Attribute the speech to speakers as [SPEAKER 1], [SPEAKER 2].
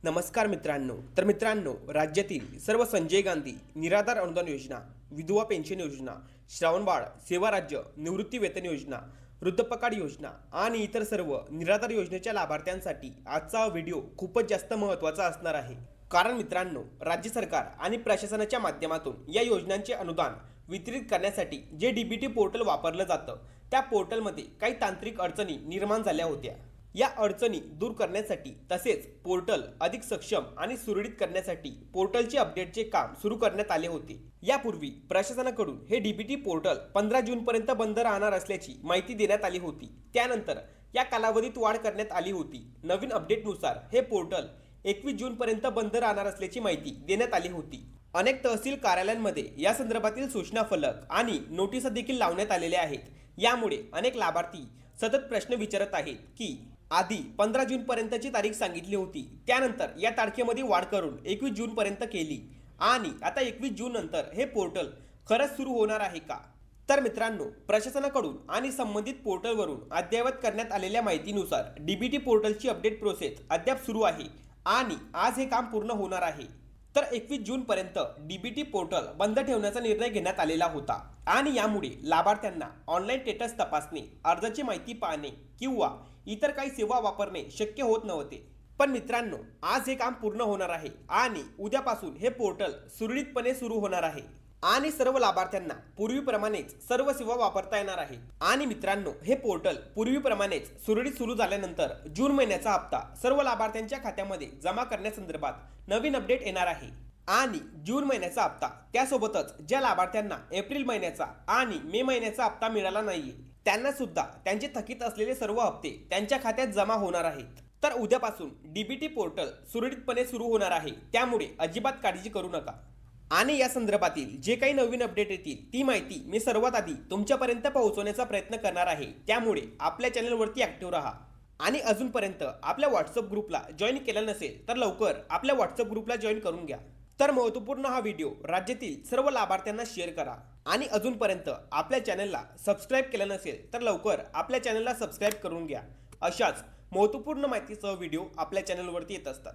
[SPEAKER 1] नमस्कार मित्रांनो, राज्यातील सर्व संजय गांधी निराधार अनुदान योजना, विधवा पेन्शन योजना, श्रावणबाळ सेवा राज्य निवृत्ती वेतन योजना, वृद्धपकाळ योजना आणि इतर सर्व निराधार योजनेच्या लाभार्थ्यांसाठी आजचा व्हिडिओ खूपच जास्त महत्त्वाचा असणार आहे। कारण मित्रांनो, राज्य सरकार आणि प्रशासनाच्या माध्यमातून या योजनांचे अनुदान वितरित करण्यासाठी जे डीबीटी पोर्टल वापरलं जातं, त्या पोर्टलमध्ये काही तांत्रिक अडचणी निर्माण झाल्या होत्या। या अडचणी दूर करण्यासाठी तसेच पोर्टल अधिक सक्षम आणि सुरळीत करण्यासाठी पोर्टलचे अपडेटचे काम सुरू करण्यात आले होते। यापूर्वी प्रशासनाकडून हे डीबीटी पोर्टल 15 जूनपर्यंत बंद राहणार असल्याची माहिती देण्यात आली होती। त्यानंतर या कालावधीत वाढ करण्यात आली होती। नवीन अपडेटनुसार हे पोर्टल 21 जूनपर्यंत बंद राहणार असल्याची माहिती देण्यात आली होती। अनेक तहसील कार्यालयांमध्ये या संदर्भातील सूचना फलक आणि नोटिसा देखील लावण्यात आलेल्या आहेत। यामुळे अनेक लाभार्थी सतत प्रश्न विचारत आहेत की आधी 15 जूनपर्यंतची तारीख सांगितली होती, त्यानंतर या तारखेमध्ये वाढ करून 21 जूनपर्यंत केली आणि आता 21 जून नंतर हे पोर्टल खरंच सुरू होणार आहे का? तर मित्रांनो, प्रशासनाकडून आणि संबंधित पोर्टलवरून अद्ययावत करण्यात आलेल्या माहितीनुसार डीबीटी पोर्टलची अपडेट प्रोसेस अद्याप सुरू आहे आणि आज हे काम पूर्ण होणार आहे। तर 21 जूनपर्यंत डीबीटी पोर्टल बंद ठेवण्याचा निर्णय घेण्यात आलेला होता आणि यामुळे लाभार्थ्यांना ऑनलाईन स्टेटस तपासणे, अर्जाची माहिती पाहणे किंवा इतर काही सेवा वापरणे शक्य होत नव्हते। पण मित्रांनो, आज हे काम पूर्ण होणार आहे आणि उद्यापासून हे पोर्टल सुरळीतपणे सुरू होणार आहे आणि सर्व लाभार्थ्यांना पूर्वीप्रमाणेच सर्व सेवा वापरता येणार आहे। आणि मित्रांनो, हे पोर्टल पूर्वीप्रमाणेच सुरळीत सुरू झाल्यानंतर जून महिन्याचा हप्ता सर्व लाभार्थ्यांच्या खात्यामध्ये जमा करण्यासंदर्भात नवीन अपडेट येणार आहे आणि जून महिन्याचा हप्ता त्यासोबतच ज्या लाभार्थ्यांना एप्रिल महिन्याचा आणि मे महिन्याचा हप्ता मिळाला नाहीये, त्यांना सुद्धा त्यांचे थकीत असलेले सर्व हप्ते त्यांच्या खात्यात जमा होणार आहेत। तर उद्यापासून डीबीटी पोर्टल सुरळीतपणे सुरू होणार आहे, त्यामुळे अजिबात काळजी करू नका। आणि या संदर्भातील जे काही नवीन अपडेट येतील ती माहिती मी सर्वात आधी तुमच्यापर्यंत पोहोचवण्याचा प्रयत्न करणार आहे, त्यामुळे आपल्या चॅनलवरती ऍक्टिव्ह राहा। आणि अजूनपर्यंत आपल्या व्हॉट्सअप ग्रुपला जॉईन केलं नसेल तर लवकर आपल्या व्हॉट्सअप ग्रुपला जॉईन करून घ्या। तर महत्त्वपूर्ण हा व्हिडिओ राज्यातील सर्व लाभार्थ्यांना शेअर करा आणि अजूनपर्यंत आपल्या चॅनलला सबस्क्राईब केलं नसेल तर लवकर आपल्या चॅनलला सबस्क्राईब करून घ्या। अशाच महत्त्वपूर्ण माहितीसह व्हिडिओ आपल्या चॅनलवरती येत असतात।